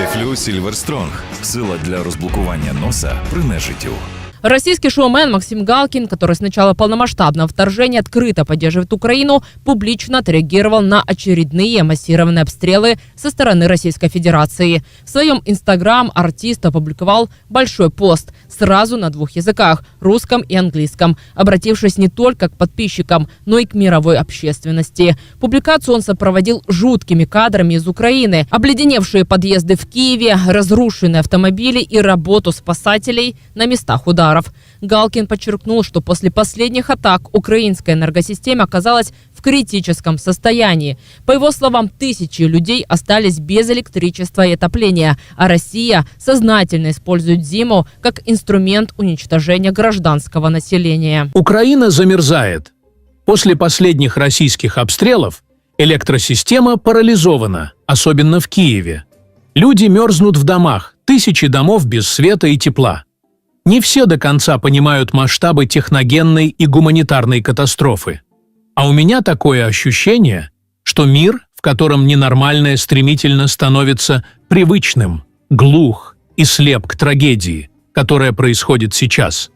Дефлю Silverstrong – сила для розблокування носа при нежиттю. Российский шоумен Максим Галкин, который с начала полномасштабного вторжения открыто поддерживает Украину, публично отреагировал на очередные массированные обстрелы со стороны Российской Федерации. В своем Инстаграм артист опубликовал большой пост сразу на двух языках – русском и английском, обратившись не только к подписчикам, но и к мировой общественности. Публикацию он сопроводил жуткими кадрами из Украины: обледеневшие подъезды в Киеве, разрушенные автомобили и работу спасателей на местах ударов. Галкин подчеркнул, что после последних атак украинская энергосистема оказалась в критическом состоянии. По его словам, тысячи людей остались без электричества и отопления, а Россия сознательно использует зиму как инструмент уничтожения гражданского населения. Украина замерзает. После последних российских обстрелов электросистема парализована, особенно в Киеве. Люди мерзнут в домах, тысячи домов без света и тепла. Не все до конца понимают масштабы техногенной и гуманитарной катастрофы. А у меня такое ощущение, что мир, в котором ненормальное стремительно становится привычным, глух и слеп к трагедии, которая происходит сейчас.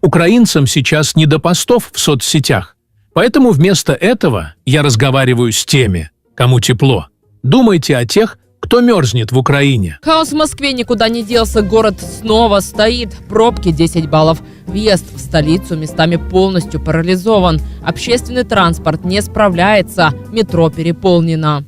Украинцам сейчас не до постов в соцсетях, поэтому вместо этого я разговариваю с теми, кому тепло. Думайте о тех, кто мерзнет в Украине. Хаос в Москве никуда не делся, город снова стоит. Пробки 10 баллов. Въезд в столицу местами полностью парализован. Общественный транспорт не справляется. Метро переполнено.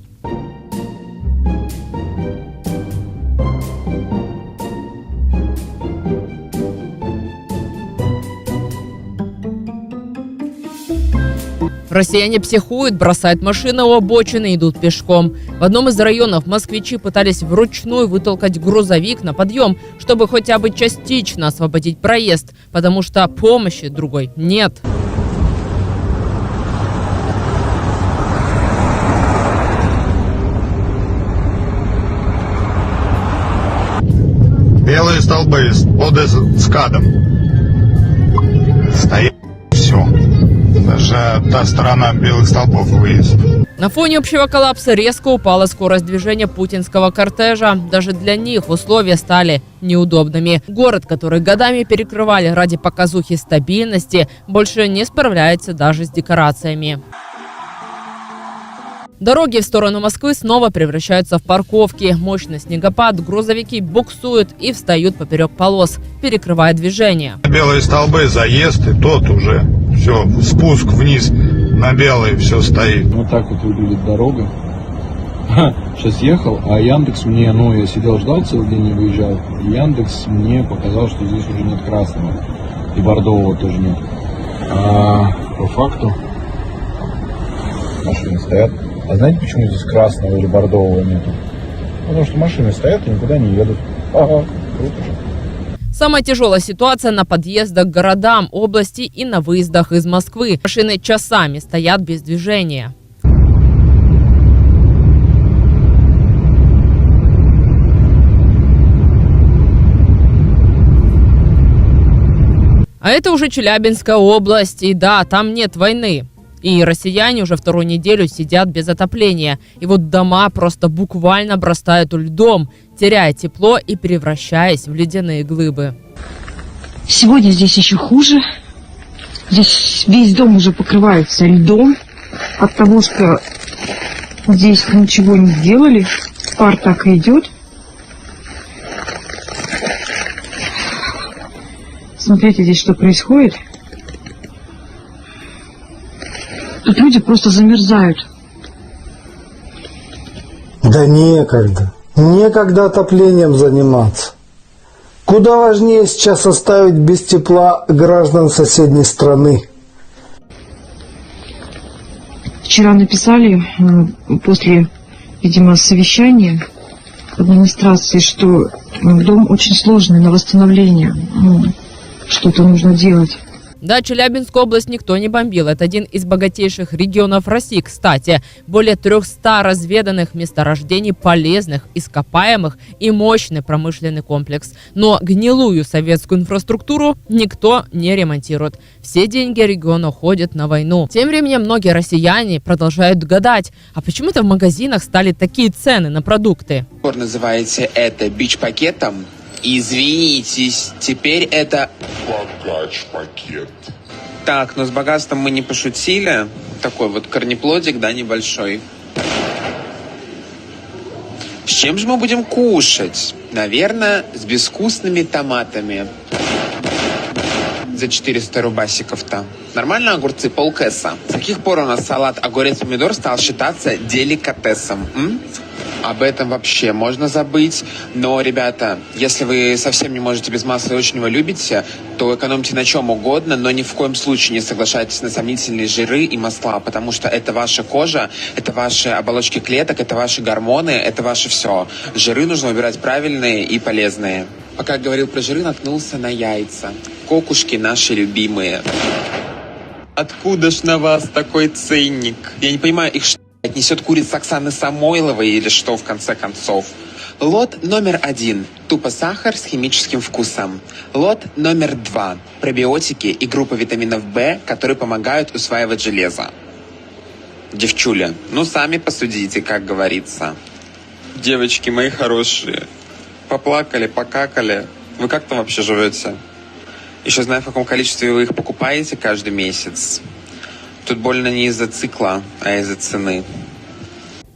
Россияне психуют, бросают машины у обочины и идут пешком. В одном из районов москвичи пытались вручную вытолкать грузовик на подъем, чтобы хотя бы частично освободить проезд, потому что помощи другой нет. Белые столбы под СКАДом. Стоит все. Даже та сторона белых столбов выезд. На фоне общего коллапса резко упала скорость движения путинского кортежа. Даже для них условия стали неудобными. Город, который годами перекрывали ради показухи стабильности, больше не справляется даже с декорациями. Дороги в сторону Москвы снова превращаются в парковки. Мощный снегопад, грузовики буксуют и встают поперек полос, перекрывая движение. Белые столбы, заезд, и тот уже все, спуск вниз на белый, все стоит. Вот так вот выглядит дорога. Сейчас ехал, а Яндекс мне, я сидел, ждал целый день, не выезжал. И Яндекс мне показал, что здесь уже нет красного. И бордового тоже нет. А по факту машины стоят. А знаете, почему здесь красного или бордового нету? Потому что машины стоят и никуда не едут. Ага, круто же. Самая тяжелая ситуация на подъездах к городам, области и на выездах из Москвы. Машины часами стоят без движения. А это уже Челябинская область. И да, там нет войны. И россияне уже вторую неделю сидят без отопления. И вот дома просто буквально обрастают льдом, теряя тепло и превращаясь в ледяные глыбы. Сегодня здесь еще хуже. Здесь весь дом уже покрывается льдом. От того, что здесь ничего не сделали. Пар так и идет. Смотрите, здесь что происходит. Тут люди просто замерзают. Да некогда. Некогда отоплением заниматься. Куда важнее сейчас оставить без тепла граждан соседней страны. Вчера написали, после, видимо, совещания администрации, что дом очень сложный на восстановление. Что-то нужно делать. Да, Челябинскую область никто не бомбил. Это один из богатейших регионов России, кстати. Более 300 разведанных месторождений полезных, ископаемых и мощный промышленный комплекс. Но гнилую советскую инфраструктуру никто не ремонтирует. Все деньги региона уходят на войну. Тем временем многие россияне продолжают гадать, а почему-то в магазинах стали такие цены на продукты. Вы называете это бич-пакетом? Извинитесь, теперь это богач-пакет. Так, но с богатством мы не пошутили. Такой вот корнеплодик, да, небольшой. С чем же мы будем кушать? Наверное, с безвкусными томатами. За 400 рубасиков-то. Нормально огурцы полкэса? С каких пор у нас салат огурец-помидор стал считаться деликатесом? Об этом вообще можно забыть. Но, ребята, если вы совсем не можете без масла и очень его любите, то экономьте на чем угодно, но ни в коем случае не соглашайтесь на сомнительные жиры и масла, потому что это ваша кожа, это ваши оболочки клеток, это ваши гормоны, это ваше все. Жиры нужно выбирать правильные и полезные. Пока говорил про жиры, наткнулся на яйца. Кокушки наши любимые. Откуда ж на вас такой ценник? Я не понимаю, их что, несет курица Оксаны Самойловой или что, в конце концов? Лот номер 1. Тупо сахар с химическим вкусом. Лот номер 2. Пробиотики и группа витаминов В, которые помогают усваивать железо. Девчуля, ну сами посудите, как говорится. Девочки мои хорошие. Поплакали, покакали. Вы как там вообще живете? Еще знаю, в каком количестве вы их покупаете каждый месяц. Тут больно не из-за цикла, а из-за цены.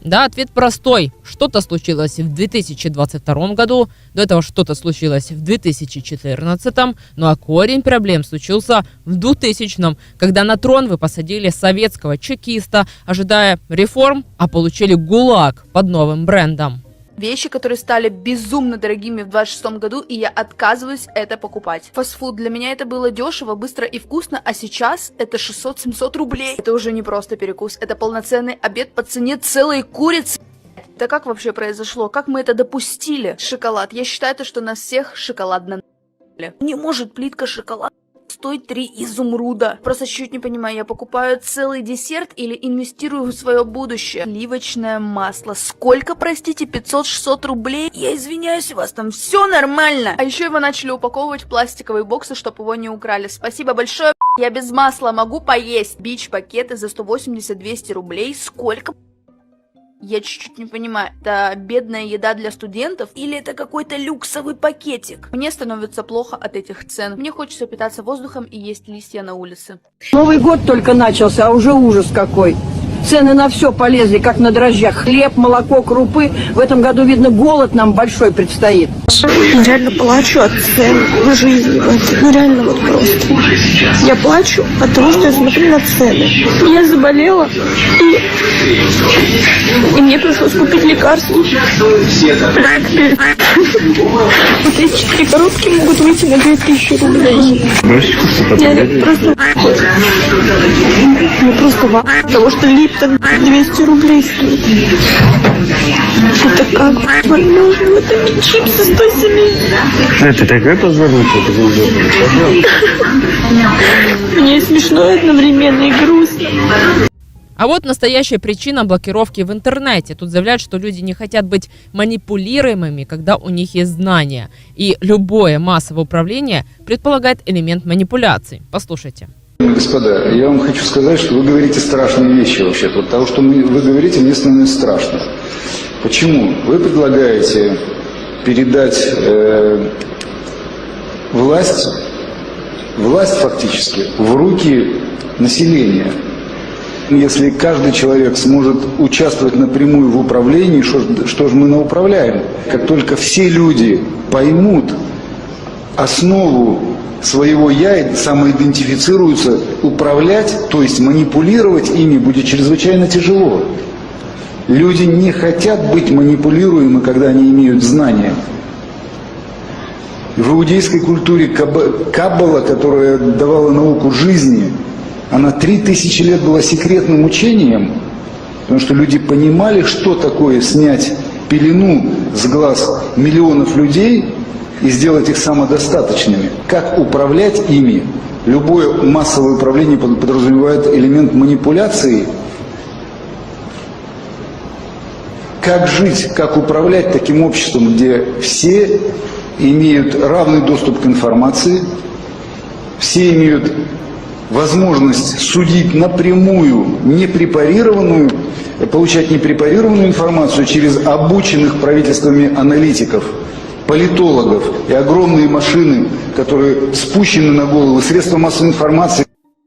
Да, ответ простой. Что-то случилось в 2022 году, до этого что-то случилось в 2014, ну а корень проблем случился в 2000-м, когда на трон вы посадили советского чекиста, ожидая реформ, а получили ГУЛАГ под новым брендом. Вещи, которые стали безумно дорогими в 26-м году, и я отказываюсь это покупать. Фастфуд для меня это было дешево, быстро и вкусно, а сейчас это 600-700 рублей. Это уже не просто перекус, это полноценный обед по цене целой курицы. Да как вообще произошло? Как мы это допустили? Шоколад. Я считаю, что нас всех шоколадно на***ли. Не может плитка шоколада стоит 3 изумруда. Просто чуть не понимаю, я покупаю целый десерт или инвестирую в свое будущее. Сливочное масло. Сколько, простите, 500-600 рублей? Я извиняюсь, у вас там все нормально. А еще его начали упаковывать в пластиковые боксы, чтобы его не украли. Спасибо большое, я без масла могу поесть. Бич-пакеты за 180-200 рублей. Сколько? Я чуть-чуть не понимаю, это бедная еда для студентов или это какой-то люксовый пакетик? Мне становится плохо от этих цен. Мне хочется питаться воздухом и есть листья на улице. Новый год только начался, а уже ужас какой. Цены на все полезли, как на дрожжах. Хлеб, молоко, крупы. В этом году, видно, голод нам большой предстоит. Я реально плачу от цен в жизни. Ну реально вот просто. Я плачу от того, что я смотрю на цены. Я заболела, и мне пришлось купить лекарства. Вот эти 4 коробки могут выйти на 2000 рублей. Я просто... Я просто от того, что Липтон 200 рублей стоит. Это как возможно? Вот такие чипсы 170. Это такая позвоночка, Мне смешно одновременно и грустно. А вот настоящая причина блокировки в интернете. Тут заявляют, что люди не хотят быть манипулируемыми, когда у них есть знания. И любое массовое управление предполагает элемент манипуляций. Послушайте. Господа, я вам хочу сказать, что вы говорите страшные вещи вообще-то. От того, что вы говорите, мне становится страшно. Почему? Вы предлагаете передать власть фактически в руки населения. Если каждый человек сможет участвовать напрямую в управлении, что же мы науправляем? Как только все люди поймут основу своего «я» и самоидентифицируются, управлять, то есть манипулировать ими будет чрезвычайно тяжело. Люди не хотят быть манипулируемы, когда они имеют знания. В иудейской культуре Каббала, которая давала науку жизни, она 3000 лет была секретным учением, потому что люди понимали, что такое снять пелену с глаз миллионов людей и сделать их самодостаточными. Как управлять ими, любое массовое управление подразумевает элемент манипуляции. Как жить, как управлять таким обществом, где все имеют равный доступ к информации, все имеют возможность судить напрямую, получать непрепарированную информацию через обученных правительствами аналитиков, политологов и огромные машины, которые спущены на голову, средства массовой информации.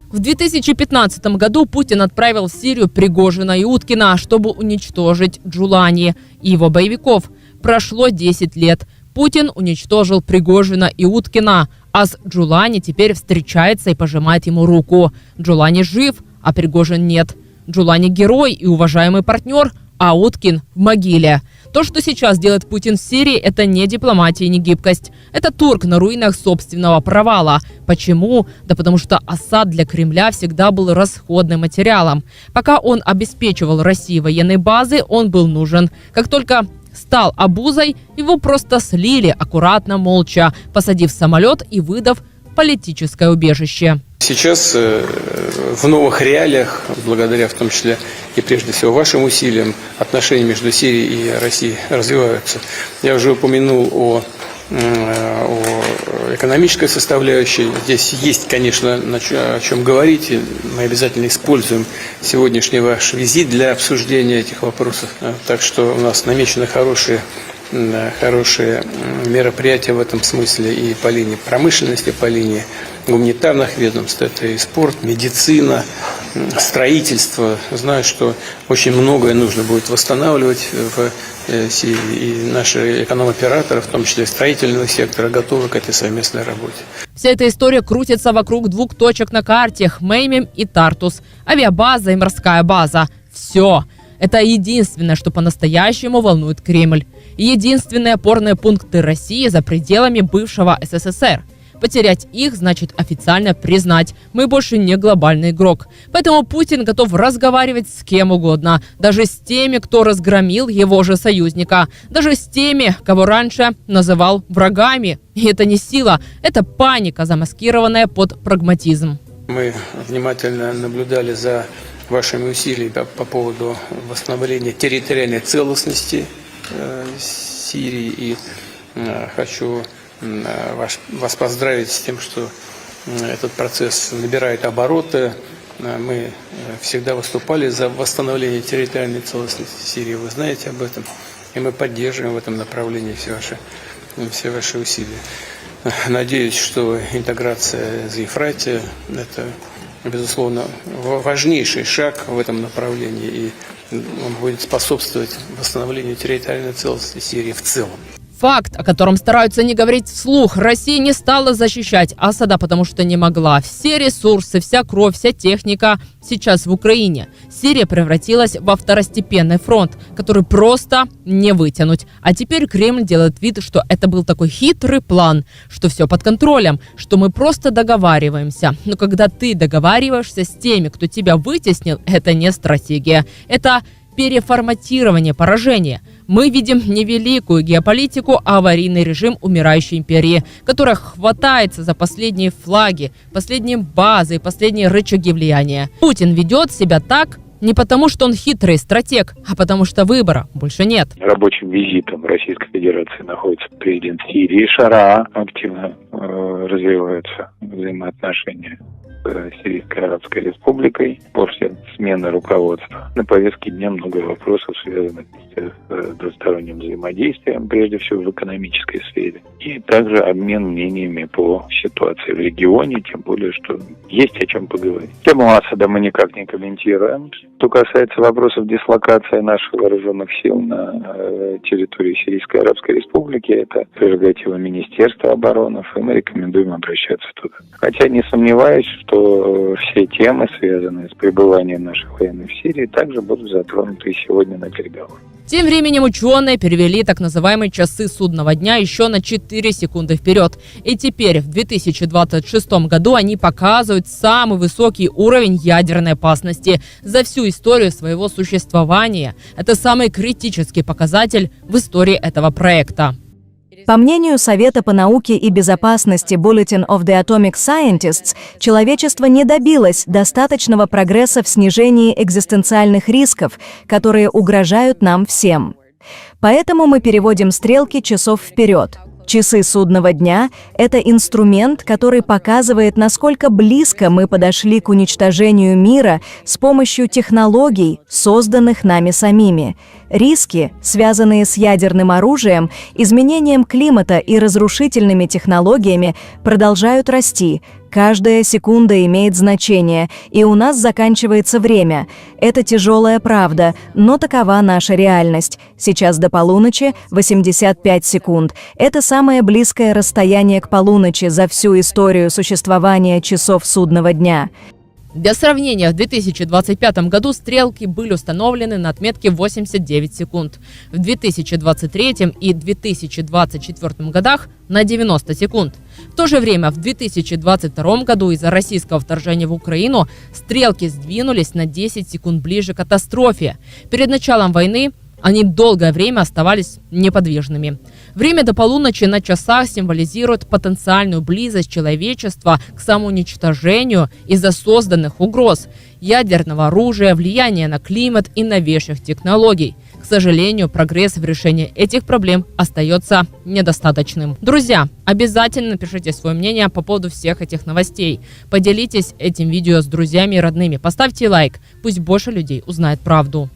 В 2015 году Путин отправил в Сирию Пригожина и Уткина, чтобы уничтожить Джулани и его боевиков. Прошло 10 лет. Путин уничтожил Пригожина и Уткина, а с Джулани теперь встречается и пожимает ему руку. Джулани жив, а Пригожин нет. Джулани герой и уважаемый партнер, а Уткин в могиле. То, что сейчас делает Путин в Сирии, это не дипломатия и не гибкость. Это торг на руинах собственного провала. Почему? Да потому что Асад для Кремля всегда был расходным материалом. Пока он обеспечивал России военные базы, он был нужен. Как только стал обузой, его просто слили аккуратно, молча, посадив в самолет и выдав политическое убежище. Сейчас в новых реалиях, благодаря в том числе и прежде всего вашим усилиям, отношения между Сирией и Россией развиваются. Я уже упомянул о экономической составляющей. Здесь есть, конечно, о чем говорить. И мы обязательно используем сегодняшний ваш визит для обсуждения этих вопросов. Так что у нас намечены хорошие мероприятия в этом смысле и по линии промышленности, по линии гуманитарных ведомств. Это и спорт, медицина, строительство. Знаю, что очень многое нужно будет восстанавливать в Сирии. И наши эконом-операторы, в том числе строительного сектора, готовы к этой совместной работе. Вся эта история крутится вокруг двух точек на карте – Хмеймим и Тартус. Авиабаза и морская база. Все. Это единственное, что по-настоящему волнует Кремль. И единственные опорные пункты России за пределами бывшего СССР. Потерять их значит официально признать, мы больше не глобальный игрок. Поэтому Путин готов разговаривать с кем угодно. Даже с теми, кто разгромил его же союзника. Даже с теми, кого раньше называл врагами. И это не сила, это паника, замаскированная под прагматизм. Мы внимательно наблюдали за вашими усилиями по поводу восстановления территориальной целостности Сирии. И хочу вас поздравить с тем, что этот процесс набирает обороты. Мы всегда выступали за восстановление территориальной целостности Сирии. Вы знаете об этом. И мы поддерживаем в этом направлении все ваши усилия. Надеюсь, что интеграция с Ефратия – это, безусловно, важнейший шаг в этом направлении. И он будет способствовать восстановлению территориальной целостности Сирии в целом. Факт, о котором стараются не говорить вслух. Россия не стала защищать Асада, потому что не могла. Все ресурсы, вся кровь, вся техника сейчас в Украине. Сирия превратилась во второстепенный фронт, который просто не вытянуть. А теперь Кремль делает вид, что это был такой хитрый план, что все под контролем, что мы просто договариваемся. Но когда ты договариваешься с теми, кто тебя вытеснил, это не стратегия. Это переформатирование поражения. Мы видим не великую геополитику, а аварийный режим умирающей империи, которая хватается за последние флаги, последние базы и последние рычаги влияния. Путин ведет себя так не потому, что он хитрый стратег, а потому что выбора больше нет. Рабочим визитом Российской Федерации находится президент Сирии Шара. Активно развиваются взаимоотношения с Сирийской Арабской Республикой после смены руководства. На повестке дня много вопросов, связанных с двусторонним взаимодействием, прежде всего в экономической сфере. И также обмен мнениями по ситуации в регионе, тем более, что есть о чем поговорить. Тему Асада мы никак не комментируем. Что касается вопросов дислокации наших вооруженных сил на территории Сирийской Арабской Республики, это прерогатива Министерства обороны, и мы рекомендуем обращаться туда. Хотя не сомневаюсь, что все темы, связанные с пребыванием наших военных в Сирии, также будут затронуты сегодня на переговорах. Тем временем ученые перевели так называемые часы судного дня еще на 4 секунды вперед. И теперь в 2026 году они показывают самый высокий уровень ядерной опасности за всю историю своего существования. Это самый критический показатель в истории этого проекта. По мнению Совета по науке и безопасности Bulletin of the Atomic Scientists, человечество не добилось достаточного прогресса в снижении экзистенциальных рисков, которые угрожают нам всем. Поэтому мы переводим стрелки часов вперед. Часы судного дня — это инструмент, который показывает, насколько близко мы подошли к уничтожению мира с помощью технологий, созданных нами самими. Риски, связанные с ядерным оружием, изменением климата и разрушительными технологиями, продолжают расти. Каждая секунда имеет значение, и у нас заканчивается время. Это тяжелая правда, но такова наша реальность. Сейчас до полуночи 85 секунд. Это самое близкое расстояние к полуночи за всю историю существования часов судного дня. Для сравнения, в 2025 году стрелки были установлены на отметке 89 секунд. В 2023 и 2024 годах на 90 секунд. В то же время в 2022 году из-за российского вторжения в Украину стрелки сдвинулись на 10 секунд ближе к катастрофе. Перед началом войны они долгое время оставались неподвижными. Время до полуночи на часах символизирует потенциальную близость человечества к самоуничтожению из-за созданных угроз ядерного оружия, влияния на климат и новейших технологий. К сожалению, прогресс в решении этих проблем остается недостаточным. Друзья, обязательно напишите свое мнение по поводу всех этих новостей. Поделитесь этим видео с друзьями и родными. Поставьте лайк, пусть больше людей узнает правду.